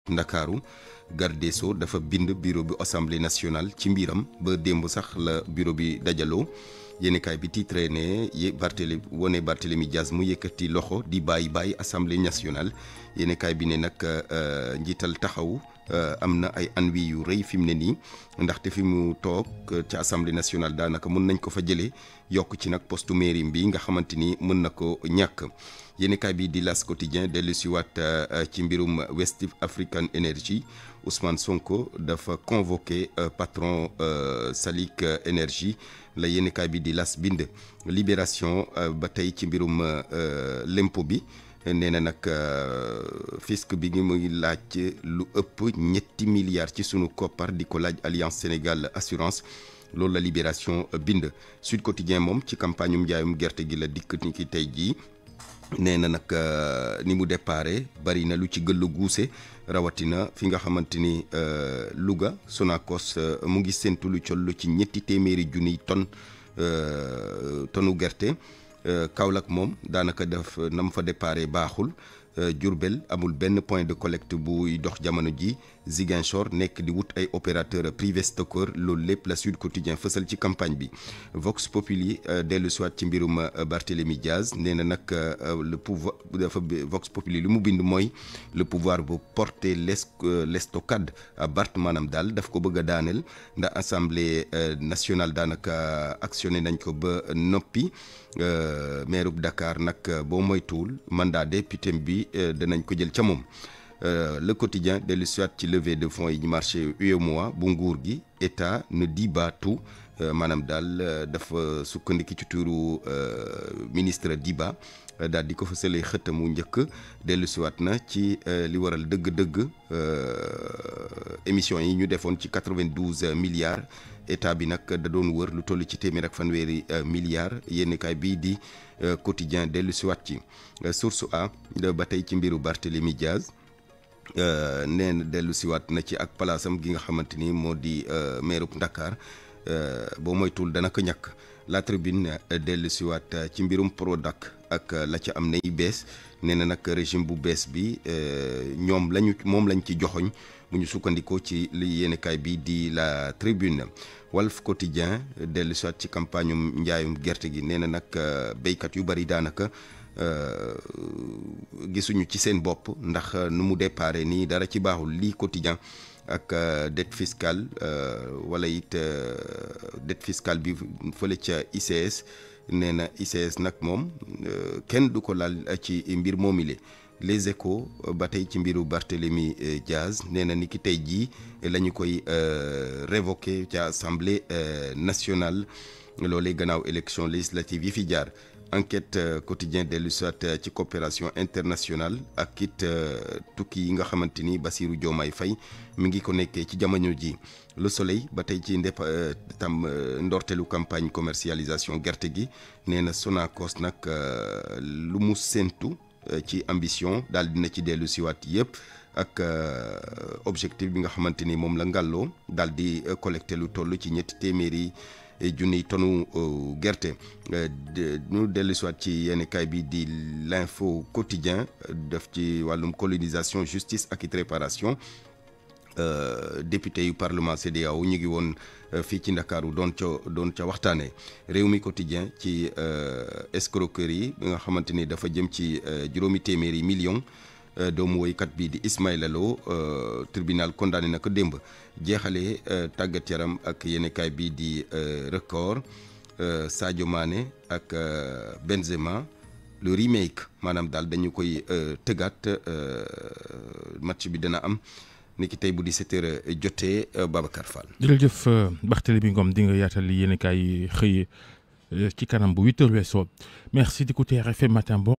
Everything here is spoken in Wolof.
Ndakaaru garde des Sceaux dafa bind bureau bi assemblée nationale ci mbiram ba démb sax la bureau bi dajaloo yéenekaay bi titré ne Barthélémy Diaz mu yëkkati loxo di bàyyi assemblée nationale yéenekaay bi ne nag njiital taxaw am na ay ennuis yu rëy fi mu ne nii ndaxte fi mu toog ci assemblée nationale daanaka mën nañ ko fa jëlee yokk ci nag poste mairie bi nga xamante ni mën na ko ñàkk. yéenekaay bi di L'As Quotidien dellu si waat ci mbirum West African Energy Ousmane Sonko dafa convoqué patron Salik Énergie la yéenekaay bi di L'As bind. Libération ba tey ci mbirum lempo bi nee na nag fisc bi ngi muy laaj lu ëpp 3 milliards ci sunu koppar di ko laaj Alliance Sénégal Assurance loolu la Libération bind. Sud Quotidien moom ci campagne njaayum gerte gi la dikk ni ki tey jii. nee na nag ni mu déparé bari na lu ci gëllu guuse rawatina fi nga xamante ni Louga Sonacos mu ngi séntu lu collu ci 200 junniy tonu gerte Kaolack moom daanaka def nam fa déparé baaxul Diourbel amul benn point de collecte buy dox jamono ji Ziguinchor nekk di wut ay opérateur privé stockeur loolu lépp la Sud Quotidien fësal ci campagne bi Vox Populi dellu soit ci mbirum Barthélémy Diaz nee na nag le pouvoir dafa Vox Populi li mu bind mooy le pouvoir bu porter l'estocade à Barth maanaam daal daf ko bëgg a daaneel ndax assemblée nationale daanaka actionné nañ ko ba noppi maire bu Dakar nag boo moytuwul mandat député bi danañ ko jël ca moom. Le Quotidien dellu soit ci levée de fonds yi marché UEMOA bu nguur gi état ne dit pas tout maanaam daal dafa sukkandiki ci tuuru ministre Diba daal di ko fësalee xëtamu njëkk dellu siwaat na ci li waral dëgg-dëgg émission yi ñu defoon ci 92 milliards état bi nag da doon wër lu toll ci téeméer ak fanweeri milliards yéenekaay bii di Quotidien dellu siwaat ci Source A ba tey ci mbiru Barthélémy Diaz nee na dellu siwaat na ci ak palaasam gi nga xamante ni moo di maire bu Dakar boo moytuwul dana ko ñàkk. La Tribune dellu siwaat ci mbirum Prodac ak la ca am nay bees nee na nag régime bu bees bi moom lañ ci joxoñ bu ñu sukkandikoo ci li yéenekaay bi di La Tribune. Walf Quotidien dellu siwaat ci campagne njaayum gerte gi nee na nag béykat yu bari daanaka gisuñu ci seen bopp ndax nu mu déparé nii dara ci baaxul lii Quotidien ak dette fiscale wala it dette fiscale bi fële ca ICS nee na ICS nag moom kenn du ko laal ci mbir moomile. Les Échos ba tey ci mbiru Barthélémy Diaz nee na ni ki tey jii la ñu koy révoqué ca assemblée nationale loolee gannaaw élection législative yi fi jaar. Enquête Quotidien dellu soit ci coopération internationale ak it tukki yi nga xamante ni Bassirou Diomaye Faye mi ngi ko nekkee ci jamono ji. Le Soleil ba tey ci ndorteelu campagne commercialisation gerte gi nee na Sonacos nag lu mu séntu ci ambition daal dina ci dellu siwaat yëpp ak objectif bi nga xamante ni moom la ngàlloo daal di collecté lu toll ci 200 junniy tonu gerte ñu dellu siwaat ci yéenekaay bi di L'Info Quotidien def ci wàllum colonisation justice ak it réparation député yu parlement CEDEAO ñu ngi woon fii ci Ndakaaru doon ca waxtaanee. Réew mi Quotidien ci escroquerie bi nga xamante ni dafa jëm ci 200 millions doomu woykat bi di Ismaïla Lo tribunal condamné na ko démb. jeexalee tàggat yaram ak yéenekaay bi di Record Sadio Mané ak Benzema le remake maanaam daal dañu koy tëggaat match bi dana am niki tey bu 17h jotee Babacar Fall. jërëjëf Barthélémy Ngom di nga yaatal yéenekaay xëy ci kanam bu 8h weesoo merci d'écouter RFM matin bon